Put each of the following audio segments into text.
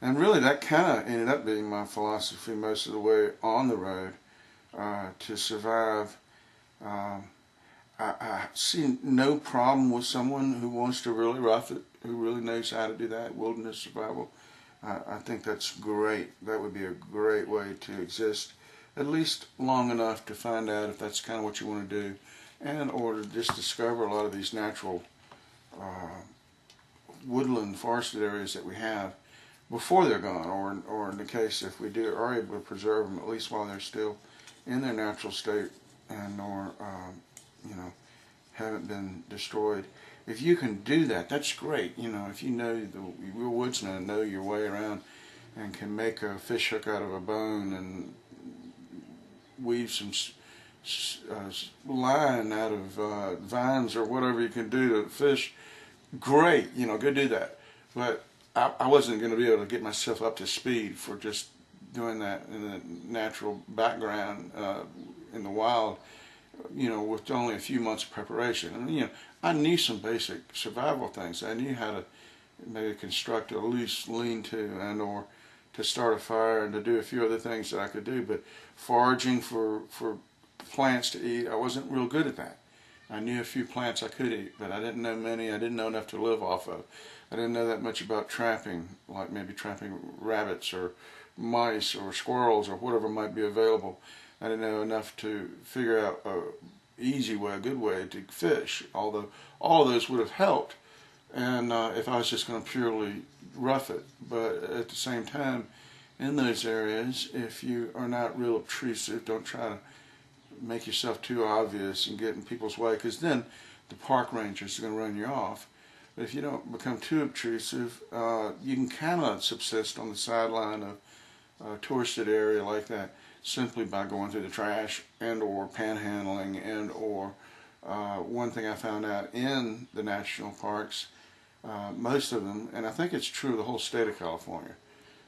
And really that kind of ended up being my philosophy most of the way on the road, to survive. Um, I see no problem with someone who wants to really rough it, who really knows how to do that, wilderness survival. I think that's great. That would be a great way to exist, at least long enough to find out if that's kind of what you want to do, and or to just discover a lot of these natural woodland forested areas that we have before they're gone, or in the case if we are able to preserve them at least while they're still in their natural state, and or you know, haven't been destroyed. If you can do that, that's great. You know, if you know you're a woodsman and know your way around and can make a fish hook out of a bone and weave some line out of vines or whatever you can do to fish, great. You know, go do that. But I wasn't going to be able to get myself up to speed for just doing that in the natural background in the wild, you know, with only a few months of preparation. I mean, you know, I knew some basic survival things. I knew how to maybe construct a loose lean-to and or to start a fire and to do a few other things that I could do. But foraging for plants to eat, I wasn't real good at that. I knew a few plants I could eat, but I didn't know many. I didn't know enough to live off of. I didn't know that much about trapping, like maybe trapping rabbits or mice or squirrels or whatever might be available. I didn't know enough to figure out a easy way, a good way to fish, although all of those would have helped, and if I was just going to purely rough it. But at the same time, in those areas, if you are not real obtrusive, don't try to make yourself too obvious and get in people's way, because then the park rangers are going to run you off. But if you don't become too obtrusive, you can kind of subsist on the sideline of a touristed area like that simply by going through the trash and or panhandling and or one thing I found out in the national parks, most of them, and I think it's true of the whole state of California,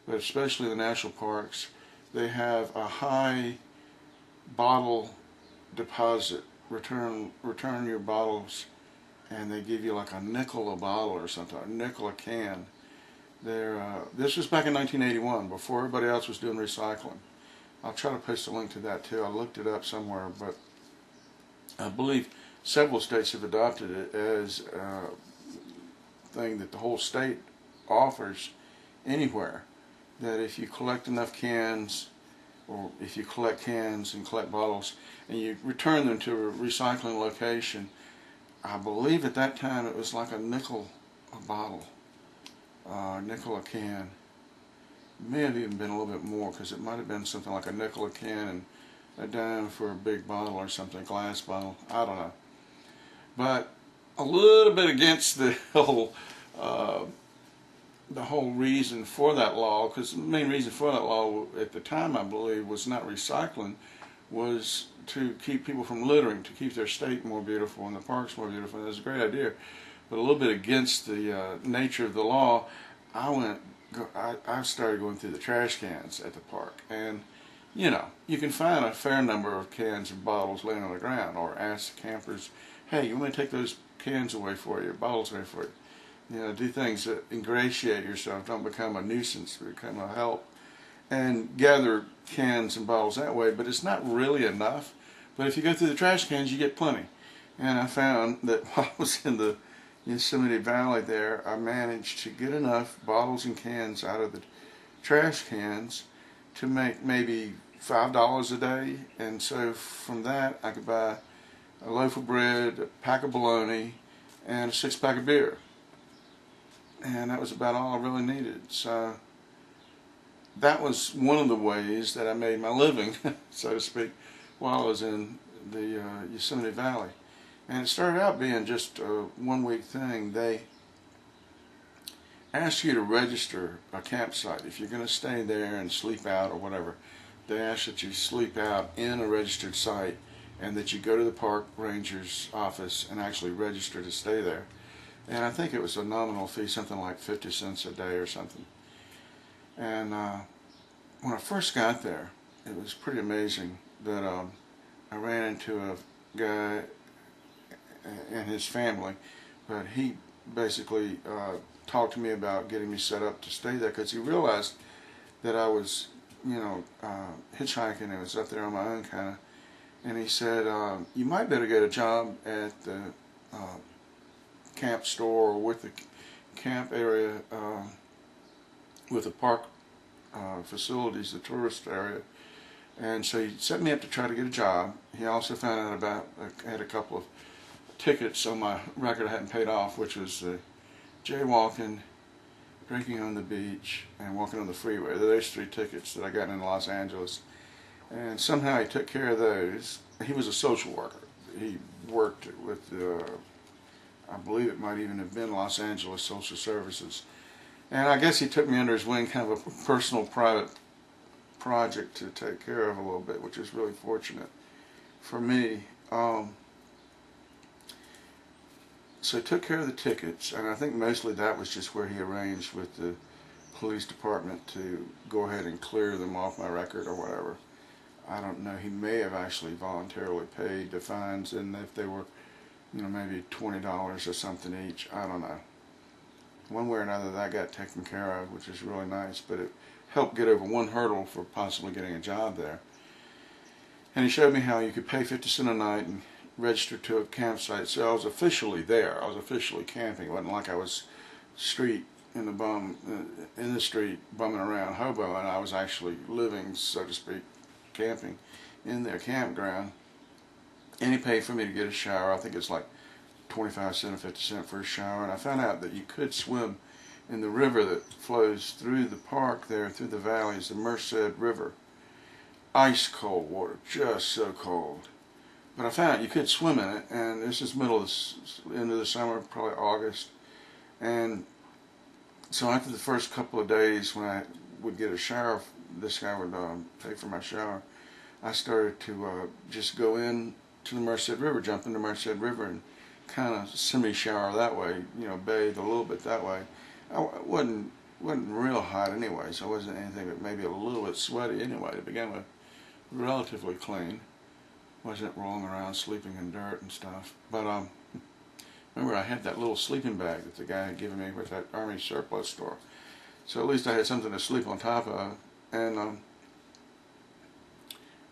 but especially the national parks, they have a high bottle deposit. Return your bottles, and they give you like a nickel a bottle or something, a nickel a can. This was back in 1981, before everybody else was doing recycling. I'll try to post a link to that too. I looked it up somewhere, but I believe several states have adopted it as a thing that the whole state offers anywhere. That if you collect enough cans, or if you collect cans and collect bottles, and you return them to a recycling location, I believe at that time it was like a nickel a bottle, nickel a can. It may have even been a little bit more, because it might have been something like a nickel a can and a dime for a big bottle or something, a glass bottle. I don't know. But a little bit against the whole reason for that law, because the main reason for that law at the time, I believe, was not recycling, was to keep people from littering, to keep their state more beautiful and the parks more beautiful. And it was a great idea. But a little bit against the nature of the law, I started going through the trash cans at the park, and you know, you can find a fair number of cans and bottles laying on the ground, or ask the campers, hey, you want to take those cans away for you, bottles away for you. You know, do things that ingratiate yourself, don't become a nuisance, become a help, and gather cans and bottles that way. But it's not really enough. But if you go through the trash cans, you get plenty. And I found that while I was in the Yosemite Valley there, I managed to get enough bottles and cans out of the trash cans to make maybe $5 a day. And so from that, I could buy a loaf of bread, a pack of bologna, and a 6-pack of beer. And that was about all I really needed. So that was one of the ways that I made my living, so to speak, while I was in the Yosemite Valley. And it started out being just a one-week thing. They ask you to register a campsite. If you're going to stay there and sleep out or whatever, they ask that you sleep out in a registered site, and that you go to the park ranger's office and actually register to stay there. And I think it was a nominal fee, something like 50 cents a day or something. And when I first got there, it was pretty amazing that I ran into a guy and his family, but he basically talked to me about getting me set up to stay there because he realized that I was, hitchhiking and was up there on my own kind of. And he said, you might better get a job at the camp store or with the camp area, with the park facilities, the tourist area. And so he set me up to try to get a job. He also found out about, I had a couple of tickets on my record I hadn't paid off, which was jaywalking, drinking on the beach, and walking on the freeway. Those 3 tickets that I got in Los Angeles. And somehow he took care of those. He was a social worker. He worked with, I believe it might even have been Los Angeles Social Services. And I guess he took me under his wing, kind of a personal, private project to take care of a little bit, which is really fortunate for me. So he took care of the tickets, and I think mostly that was just where he arranged with the police department to go ahead and clear them off my record or whatever. I don't know, he may have actually voluntarily paid the fines, and if they were, maybe $20 or something each, I don't know. One way or another that got taken care of, which is really nice, but it helped get over one hurdle for possibly getting a job there. And he showed me how you could pay 50 cents a night and register to a campsite. So I was officially there. I was officially camping. It wasn't like I was in the street bumming around hobo, and I was actually living, so to speak, camping in their campground. And he paid for me to get a shower. I think it's like 25 cents or 50 cents for a shower. And I found out that you could swim in the river that flows through the park there, through the valleys, the Merced River. Ice cold water, just so cold. But I found out you could swim in it, and this is end of the summer, probably August. And so after the first couple of days when I would get a shower, this guy would pay for my shower, I started to just go in to the Merced River, jump into Merced River and kind of semi-shower that way, bathe a little bit that way. I wasn't real hot anyway, so I wasn't anything but maybe a little bit sweaty anyway to begin with. Relatively clean. Wasn't rolling around sleeping in dirt and stuff. But remember I had that little sleeping bag that the guy had given me with that Army surplus store. So at least I had something to sleep on top of. And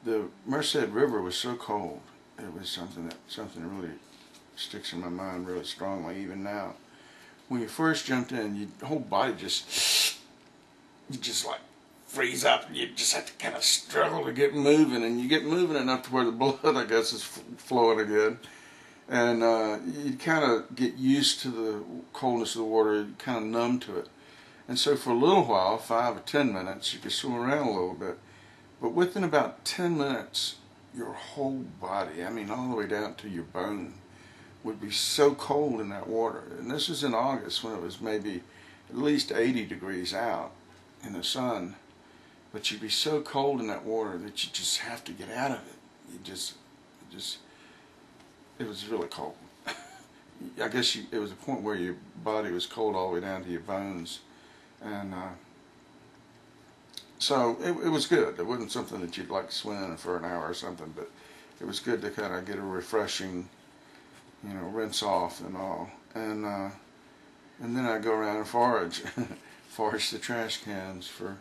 the Merced River was so cold. It was something really sticks in my mind really strongly even now. When you first jumped in, your whole body you just like freeze up. You just have to kind of struggle to get moving, and you get moving enough to where the blood, I guess, is flowing again. And you kind of get used to the coldness of the water, you kind of numb to it. And so for a little while, 5 or 10 minutes, you could swim around a little bit. But within about 10 minutes, your whole body, all the way down to your bone, would be so cold in that water. And this is in August when it was maybe at least 80 degrees out in the sun. But you'd be so cold in that water that you just have to get out of it. It was really cold. I guess it was a point where your body was cold all the way down to your bones. And so it was good. It wasn't something that you'd like to swim in for an hour or something, but it was good to kind of get a refreshing, rinse off and all. And then I go around and forage the trash cans for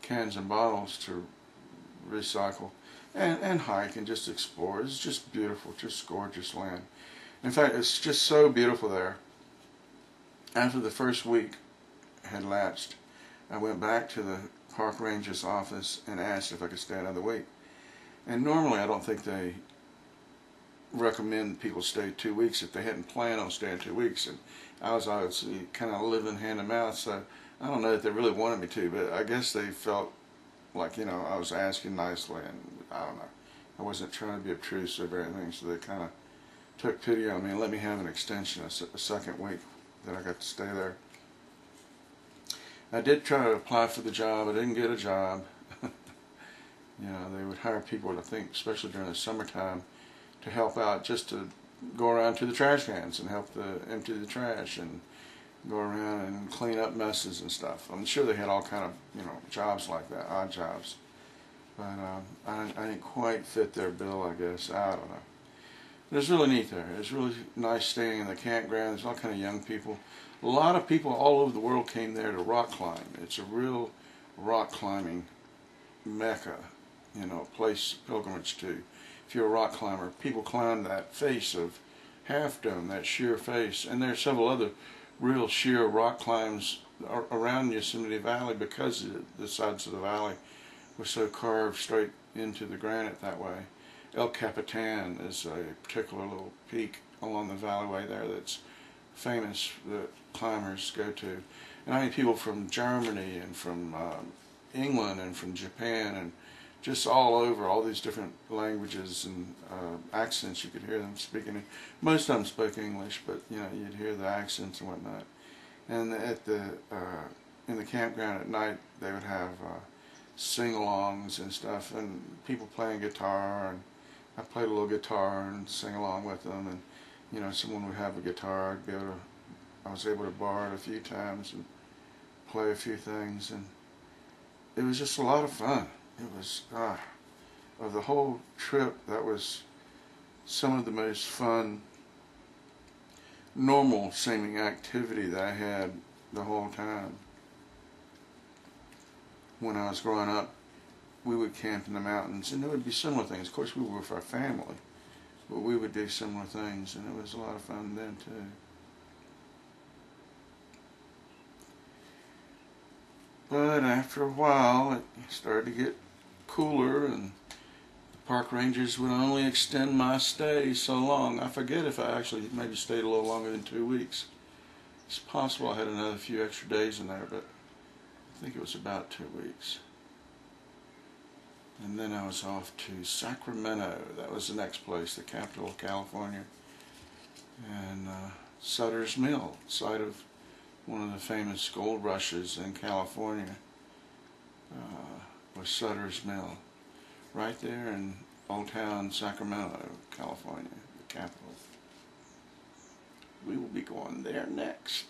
cans and bottles to recycle and hike and just explore. It's just beautiful, just gorgeous land. In fact, it's just so beautiful there. After the first week had lapsed, I went back to the park ranger's office and asked if I could stay another week. And normally I don't think they recommend people stay 2 weeks if they hadn't planned on staying 2 weeks. And I was obviously kind of living hand to mouth, so I don't know that they really wanted me to, but I guess they felt like, I was asking nicely, and I don't know. I wasn't trying to be obtrusive or anything, so they kind of took pity on me and let me have an extension, a second week that I got to stay there. I did try to apply for the job. I didn't get a job. They would hire people, I think, especially during the summertime, to help out, just to go around to the trash cans and help empty the trash and go around and clean up messes and stuff. I'm sure they had all kind of, jobs like that, odd jobs. But I didn't quite fit their bill, I guess. I don't know. It was really neat there. It was really nice staying in the campground. There's all kind of young people. A lot of people all over the world came there to rock climb. It's a real rock climbing mecca, you know, place pilgrimage to. If you're a rock climber, people climb that face of Half Dome, that sheer face, and there are several other real sheer rock climbs around Yosemite Valley because the sides of the valley were so carved straight into the granite that way. El Capitan is a particular little peak along the valleyway there that's famous that climbers go to. And I mean people from Germany and from England and from Japan and just all over, all these different languages and accents. You could hear them speaking. Most of them spoke English, but you know, you'd hear the accents and whatnot. And at the in the campground at night, they would have sing-alongs and stuff, and people playing guitar, and I played a little guitar and sing along with them. And you know, someone would have a guitar, I was able to borrow it a few times and play a few things, and it was just a lot of fun. It was, of the whole trip, that was some of the most fun, normal seeming activity that I had the whole time. When I was growing up, we would camp in the mountains, and there would be similar things. Of course, we were with our family, but we would do similar things, and it was a lot of fun then too. But after a while, it started to get cooler, and the park rangers would only extend my stay so long. I forget if I actually maybe stayed a little longer than 2 weeks. It's possible I had another few extra days in there, but I think it was about 2 weeks. And then I was off to Sacramento. That was the next place, the capital of California. And Sutter's Mill, site of one of the famous gold rushes in California, was Sutter's Mill, right there in Old Town Sacramento, California, the capital. We will be going there next.